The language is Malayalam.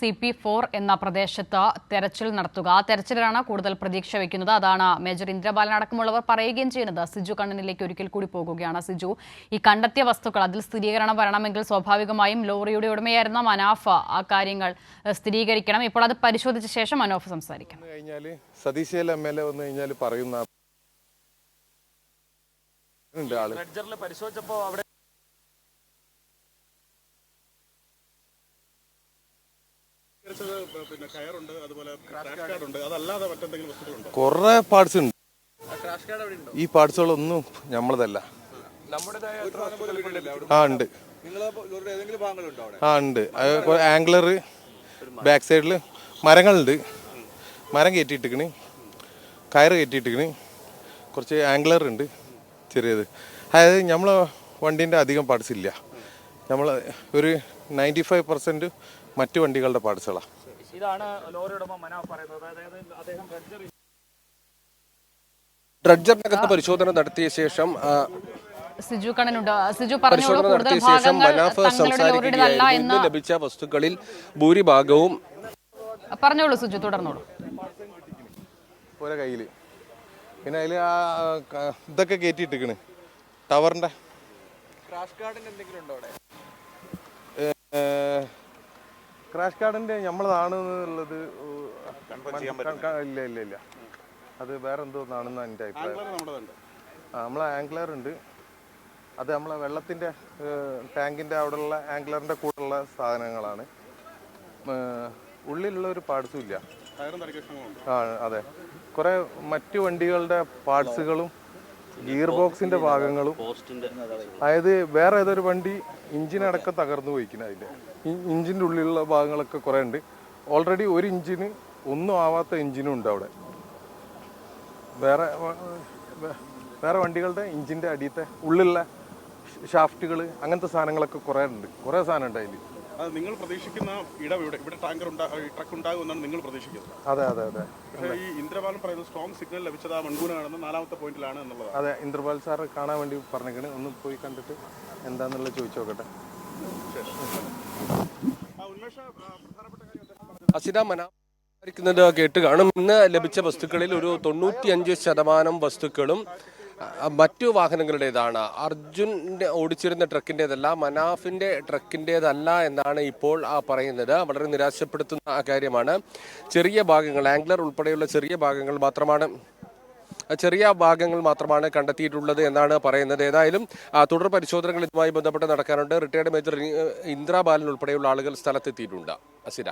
CP4 എന്ന പ്രദേശത്ത് തെരച്ചിൽ നടത്തുക. ആ തെരച്ചിലാണ് കൂടുതൽ പ്രതീക്ഷ വയ്ക്കുന്നത്. അതാണ് മേജർ ഇന്ദ്രബാലൻ അടക്കമുള്ളവർ പറയുകയും ചെയ്യുന്നത്. സിജു കണ്ണനിലേക്ക് ഒരിക്കൽ കൂടി പോകുകയാണ്. സിജു, ഈ കണ്ടെത്തിയ വസ്തുക്കൾ അതിൽ സ്ഥിരീകരണം വരണമെങ്കിൽ സ്വാഭാവികമായും ലോറിയുടെ ഉടമയായിരുന്ന മനാഫ് ആ കാര്യങ്ങൾ സ്ഥിരീകരിക്കണം. ഇപ്പോൾ അത് പരിശോധിച്ച ശേഷം മനാഫ് സംസാരിക്കണം. സതീശ് MLA വന്നു കഴിഞ്ഞാൽ പറയുന്ന കുറെ പാർട്സ് ഉണ്ട്. ഈ പാർട്സുകളൊന്നും നമ്മളതല്ല. ഉണ്ട് ഉണ്ട്. ആംഗ്ലർ ബാക്ക് സൈഡിൽ മരങ്ങളുണ്ട്. മരം കയറ്റിയിട്ടിക്കണ്, കയറ് കയറ്റിയിട്ടിക്കണ്, കുറച്ച് ആംഗ്ലർ ഉണ്ട് ചെറിയത്. അതായത് നമ്മളെ വണ്ടീൻ്റെ അധികം പാർട്സ് ഇല്ല. നമ്മൾ ഒരു 95% മറ്റു വണ്ടികളുടെ പാർട്സുകളാണ്. ഡ്രഡ്ജറിനകത്ത് പരിശോധന നടത്തിയ ശേഷം സിജു കണ്ണനുണ്ട്. സിജു പരിശോധന നടത്തിയ ശേഷം മനാഫ് സംസാരിക്കുകയായിരുന്നു. ലഭിച്ച വസ്തുക്കളിൽ ഭൂരിഭാഗവും പറഞ്ഞോളൂ സിജു, തുടർന്നോളൂ. ഓരോ കയ്യിൽ പിന്നെ അതിൽ ഇതൊക്കെ കയറ്റിയിട്ടിക്കണ്. ടവറിന്റെ ക്രാഷ് കാർഡിന്റെ നമ്മളതാണെന്നുള്ളത് ഇല്ല. അത് വേറെ എന്തോന്നാണെന്ന് എൻ്റെ അഭിപ്രായം. നമ്മളെ ആംഗ്ലർ ഉണ്ട്. അത് നമ്മളെ വെള്ളത്തിന്റെ ടാങ്കിന്റെ അവിടെയുള്ള ആംഗ്ലറിന്റെ കൂടെയുള്ള സാധനങ്ങളാണ്. ഉള്ളിലുള്ള ഒരു പാർട്സും ഇല്ല. അതെ, കുറെ മറ്റു വണ്ടികളുടെ പാർട്സുകളും ഗിയർ ബോക്സിന്റെ ഭാഗങ്ങളും, അതായത് വേറെ ഏതൊരു വണ്ടി ഇഞ്ചിനടക്കം തകർന്നു പോയിക്കുന്നത്. അതിന്റെ ഇഞ്ചിന്റെ ഉള്ളിലുള്ള ഭാഗങ്ങളൊക്കെ കുറെ ഉണ്ട്. ഓൾറെഡി ഒരു ഇഞ്ചിന് ഒന്നും ആവാത്ത എഞ്ചിനും ഉണ്ട് അവിടെ. വേറെ വണ്ടികളുടെ ഇഞ്ചിന്റെ അടിയത്തെ ഉള്ളിലുള്ള ഷാഫ്റ്റുകൾ, അങ്ങനത്തെ സാധനങ്ങളൊക്കെ കുറെ ഉണ്ട്. കുറെ സാധനം ഉണ്ട് അതിൽ. നിങ്ങൾ പ്രതീക്ഷിക്കുന്ന ഇവിടെ ടാങ്കർ ട്രക്ക് ഉണ്ടാകുമെന്നാണ് നിങ്ങൾ പ്രതീക്ഷിക്കുന്നത്? അതെ അതെ അതെ. പക്ഷേ ഈ ഇന്ദ്രബാലൻ പറയുന്നത് സ്ട്രോങ് സിഗ്നൽ ലഭിച്ചത് ആ മൺകൂനാണെന്ന് 4ാമത്തെ പോയിന്റിലാണ് എന്നുള്ളത്. അതെ, ഇന്ദ്രബാൽ സാർ കാണാൻ വേണ്ടി പറഞ്ഞേക്കണ്. ഒന്ന് പോയി കണ്ടിട്ട് എന്താന്നുള്ളത് ചോദിച്ചു നോക്കട്ടെ. അസിന മനാഫ് കേട്ട് കാണും. ഇന്ന് ലഭിച്ച വസ്തുക്കളിൽ ഒരു 95% വസ്തുക്കളും മറ്റു വാഹനങ്ങളുടേതാണ്. അർജുൻ്റെ ഓടിച്ചിരുന്ന ട്രക്കിൻ്റെതല്ല, മനാഫിൻ്റെ ട്രക്കിൻ്റെതല്ല എന്നാണ് ഇപ്പോൾ പറയുന്നത്. വളരെ നിരാശപ്പെടുത്തുന്ന കാര്യമാണ്. ചെറിയ ഭാഗങ്ങൾ, ആംഗ്ലർ ഉൾപ്പെടെയുള്ള ചെറിയ ഭാഗങ്ങൾ മാത്രമാണ് കണ്ടെത്തിയിട്ടുള്ളത് എന്നാണ് പറയുന്നത്. ഏതായാലും തുടർ പരിശോധനകൾ ഇതുമായി ബന്ധപ്പെട്ട് നടക്കാനുണ്ട്. റിട്ടയർഡ് മേജർ ഇന്ദ്രബാലൻ ഉൾപ്പെടെയുള്ള ആളുകൾ സ്ഥലത്തെത്തിയിട്ടുണ്ട്. അസിര.